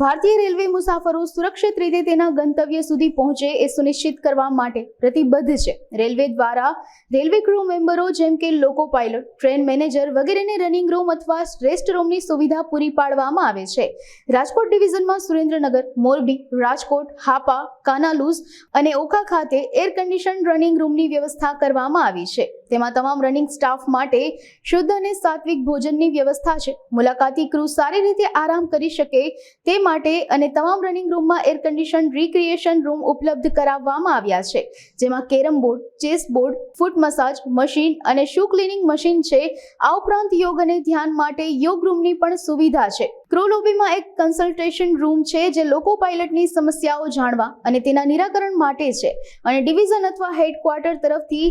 ભારતીય રેલવે મુસાફરો સુરક્ષિત રીતે તેના ગંતવ્ય સુધી પહોંચે એ સુનિશ્ચિત કરવા માટે પ્રતિબદ્ધ છે। રેલવે દ્વારા રેલવે ક્રૂ મેમ્બરો જેમ કે લોકો પાયલટ, ટ્રેન મેનેજર વગેરેને રનિંગ રૂમ અથવા રેસ્ટ રૂમની સુવિધા પૂરી પાડવામાં આવે છે। રાજકોટ ડિવિઝનમાં સુરેન્દ્રનગર, મોરબી, રાજકોટ, હાપા, કાનાલુસ અને ઓખા ખાતે એર કન્ડિશન રનિંગ રૂમની વ્યવસ્થા કરવામાં આવી છે। તેમાં તમામ રનિંગ સ્ટાફ માટે શુદ્ધ અને સાત્વિક ભોજનની વ્યવસ્થા છે। મુલાકાતી ક્રૂ સારી રીતે આરામ કરી શકે તે માટે અને તમામ રનિંગ રૂમમાં એર કન્ડિશન રિક્રિએશન રૂમ ઉપલબ્ધ કરાવવામાં આવ્યા છે, જેમાં કેરમ બોર્ડ, ચેસ બોર્ડ, ફૂટ મસાજ મશીન અને શૂ ક્લિનિંગ મશીન છે। આ ઉપરાંત યોગ અને ધ્યાન માટે યોગ રૂમની પણ સુવિધા છે। ક્રૂ લોબીમાં એક કન્સલ્ટેશન રૂમ છે જે લોકો પાયલટની સમસ્યાઓ જાણવા અને તેના નિરાકરણ માટે છે અને ડિવિઝન અથવા હેડક્વાર્ટર તરફથી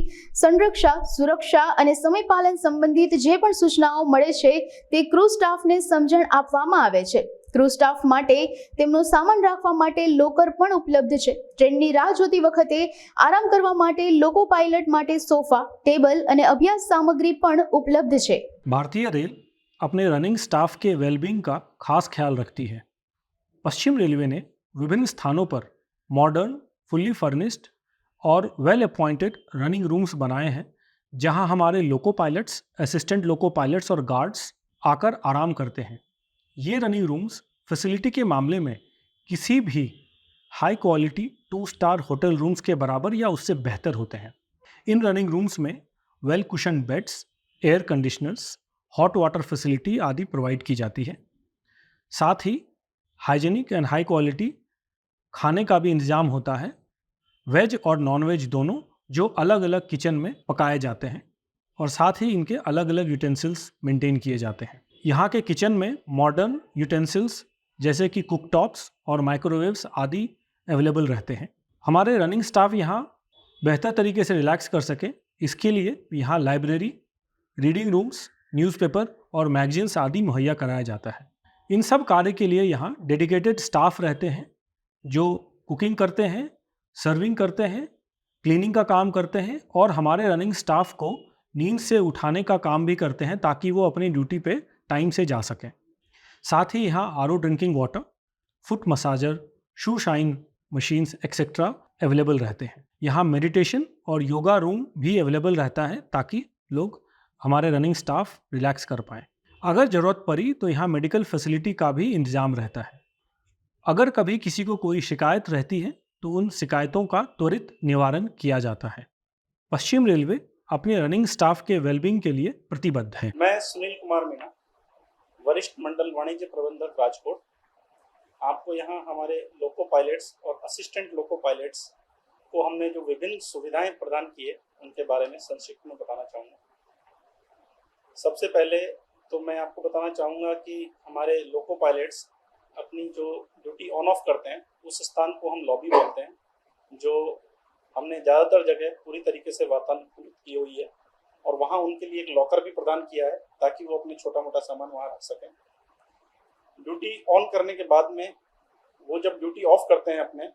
સંરક્ષા, સુરક્ષા અને સમયપાલન સંબંધિત જે પણ સૂચનાઓ મળે છે તે ક્રૂ સ્ટાફને સમજણ આપવામાં આવે છે। ક્રૂ સ્ટાફ માટે તેમનો સામાન રાખવા માટે લોકર પણ ઉપલબ્ધ છે। ટ્રેનની રાહ જોતી વખતે આરામ કરવા માટે લોકો પાયલટ માટે સોફા, ટેબલ અને અભ્યાસ सामग्री પણ ઉપલબ્ધ છે। भारतीय रेल अपने रनिंग स्टाफ के वेलबींग का खास ख्याल रखती है। पश्चिम रेलवे ने विभिन्न स्थानों पर मॉडर्न, फुल्ली फर्निश्ड और वेल अपॉइंटेड रनिंग रूम्स बनाए हैं, जहां हमारे लोको पायलट्स, असिस्टेंट लोको पायलट्स और गार्ड्स आकर आराम करते हैं। ये रनिंग रूम्स फैसिलिटी के मामले में किसी भी high quality 2 star hotel rooms के बराबर या उससे बेहतर होते हैं। इन रनिंग रूम्स में well cushion beds, air conditioners, hot water facility आदि प्रोवाइड की जाती है। साथ ही हाइजीनिक एंड हाई क्वालिटी खाने का भी इंतजाम होता है, वेज और नॉन वेज दोनों, जो अलग अलग किचन में पकाए जाते हैं और साथ ही इनके अलग अलग यूटेंसिल्स मेंटेन किए जाते हैं। यहाँ के किचन में मॉडर्न यूटेंसिल्स जैसे कि कुकटॉप्स और माइक्रोवेव्स आदि अवेलेबल रहते हैं। हमारे रनिंग स्टाफ यहाँ बेहतर तरीके से रिलैक्स कर सके, इसके लिए यहाँ लाइब्रेरी, रीडिंग रूम्स, न्यूज़पेपर और मैगजीन्स आदि मुहैया कराया जाता है। इन सब कार्य के लिए यहाँ डेडिकेटेड स्टाफ रहते हैं जो कुकिंग करते हैं, सर्विंग करते हैं, क्लीनिंग का काम करते हैं और हमारे रनिंग स्टाफ को नींद से उठाने का काम भी करते हैं ताकि वो अपनी ड्यूटी पे टाइम से जा सकें। साथ ही यहाँ RO drinking water, foot massager, shoe shine machines etcetera available रहते हैं। यहाँ मेडिटेशन और योगा रूम भी अवेलेबल रहता है ताकि लोग, हमारे रनिंग स्टाफ रिलैक्स कर पाएँ। अगर ज़रूरत पड़ी तो यहाँ मेडिकल फैसिलिटी का भी इंतज़ाम रहता है। अगर कभी किसी को कोई शिकायत रहती है तो उन शिकायतों का त्वरित निवारण किया जाता है। पश्चिम रेलवे अपने रनिंग स्टाफ के वेलबींग के लिए प्रतिबद्ध है। मैं सुनील कुमार मीणा, वरिष्ठ मंडल वाणिज्य प्रबंधक राजकोट, आपको यहाँ हमारे लोको पायलट्स और असिस्टेंट लोको पायलट्स को हमने जो विभिन्न सुविधाएं प्रदान की है उनके बारे में संक्षिप्त में बताना चाहूँगा। सबसे पहले तो मैं आपको बताना चाहूँगा कि हमारे लोको पायलट्स अपनी जो ड्यूटी ऑन ऑफ करते हैं उस स्थान को हम लॉबी बोलते हैं, जो हमने ज़्यादातर जगह पूरी तरीके से वातानुकूलित की हुई है और वहाँ उनके लिए एक लॉकर भी प्रदान किया है ताकि वो अपने छोटा मोटा सामान वहाँ रख सकें। ड्यूटी ऑन करने के बाद में वो जब ड्यूटी ऑफ करते हैं अपने,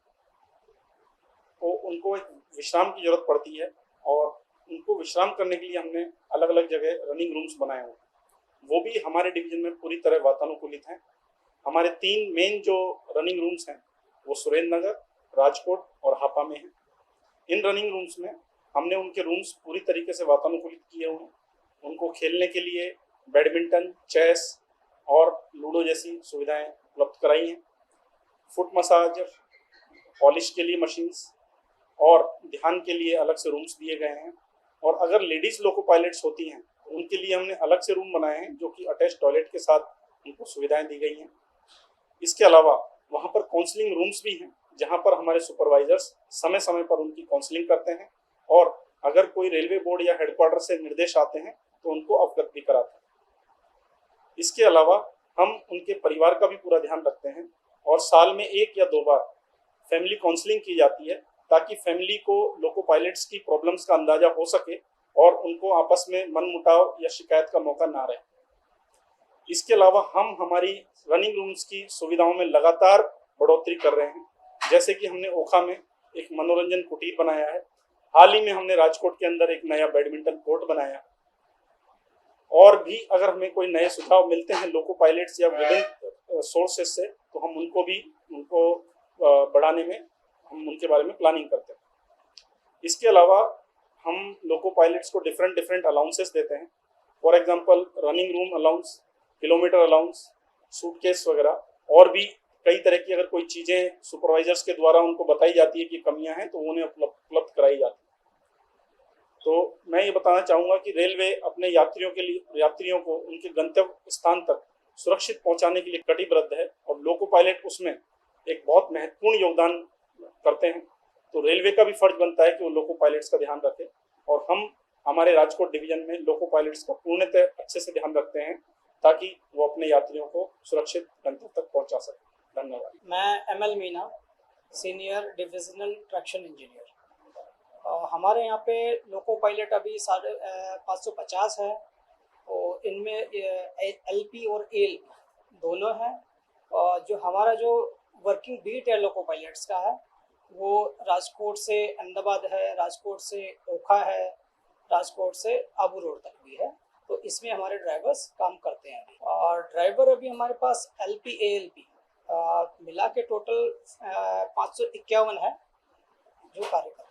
तो उनको एक विश्राम की ज़रूरत पड़ती है और उनको विश्राम करने के लिए हमने अलग अलग जगह रनिंग रूम्स बनाए हुए हैं, वो भी हमारे डिवीज़न में पूरी तरह वातानुकूलित हैं। हमारे 3 मेन जो रनिंग रूम्स हैं वो सुरेंद्रनगर, राजकोट और हापा में हैं। इन रनिंग रूम्स में हमने उनके रूम्स पूरी तरीके से वातानुकूलित किए हुए हैं। उनको खेलने के लिए बैडमिंटन, चेस और लूडो जैसी सुविधाएं उपलब्ध कराई हैं। फुट मसाजर, पॉलिश के लिए मशीन्स और ध्यान के लिए अलग से रूम्स दिए गए हैं। और अगर लेडीज़ लोको पायलट्स होती हैं तो उनके लिए हमने अलग से रूम बनाए हैं जो कि अटैच टॉयलेट के साथ उनको सुविधाएं दी गई हैं। इसके अलावा वहाँ पर काउंसलिंग रूम्स भी हैं जहाँ पर हमारे सुपरवाइजर्स समय समय पर उनकी काउंसलिंग करते हैं और अगर कोई रेलवे बोर्ड या हेडक्वार्टर से निर्देश आते हैं तो उनको अवगत भी कराते हैं। इसके अलावा हम उनके परिवार का भी पूरा ध्यान रखते हैं और साल में 1 या 2 बार फैमिली काउंसलिंग की जाती है ताकि फैमिली को लोको पायलट्स की प्रॉब्लम्स का अंदाजा हो सके और उनको आपस में मनमुटाव या शिकायत का मौका ना रहे। इसके अलावा हम हमारी रनिंग रूम्स की सुविधाओं में लगातार बढ़ोतरी कर रहे हैं, जैसे कि हमने ओखा में एक मनोरंजन कुटीर बनाया है। हाल ही में हमने राजकोट के अंदर एक नया बैडमिंटन कोर्ट बनाया और भी अगर हमें कोई नए सुझाव मिलते हैं लोको पायलट्स या विभिन्न सोर्सेज से, तो हम उनको बढ़ाने में हम उनके बारे में प्लानिंग करते हैं। इसके अलावा हम लोको पायलट्स को डिफरेंट अलाउंसेस देते हैं। For example running room allowance, kilometre allowance, suitcase वगैरह, और भी कई तरह की अगर कोई चीज़ें सुपरवाइजर्स के द्वारा उनको बताई जाती है कि कमियां हैं, तो उन्हें उपलब्ध कराई जाती है। तो मैं ये बताना चाहूँगा कि रेलवे अपने यात्रियों को उनके गंतव्य स्थान तक सुरक्षित पहुंचाने के लिए कटिबद्ध है, और लोको पायलट उसमें एक बहुत महत्वपूर्ण योगदान करते हैं। तो रेलवे का भी फर्ज बनता है कि वो लोको पायलट्स का ध्यान रखे, और हम हमारे राजकोट डिवीजन में लोको पायलट्स का पूर्णतः अच्छे से ध्यान रखते हैं, ताकि वो अपने यात्रियों को सुरक्षित गंतव्य तक पहुंचा सकें। धन्यवाद। मैं ML Meena, senior divisional traction engineer. हमारे यहाँ पे लोको पायलट अभी 550 है, और इनमें एलपी और एल दोनों हैं। और जो हमारा जो वर्किंग बीट है लोको पायलट्स का है, वो राजकोट से अहमदाबाद है, राजकोट से ओखा है, राजकोट से आबू रोड तक भी है। तो इसमें हमारे ड्राइवर्स काम करते हैं, और ड्राइवर अभी हमारे पास एलपी एएलपी मिला के टोटल 551 है जो कार्य करते हैं।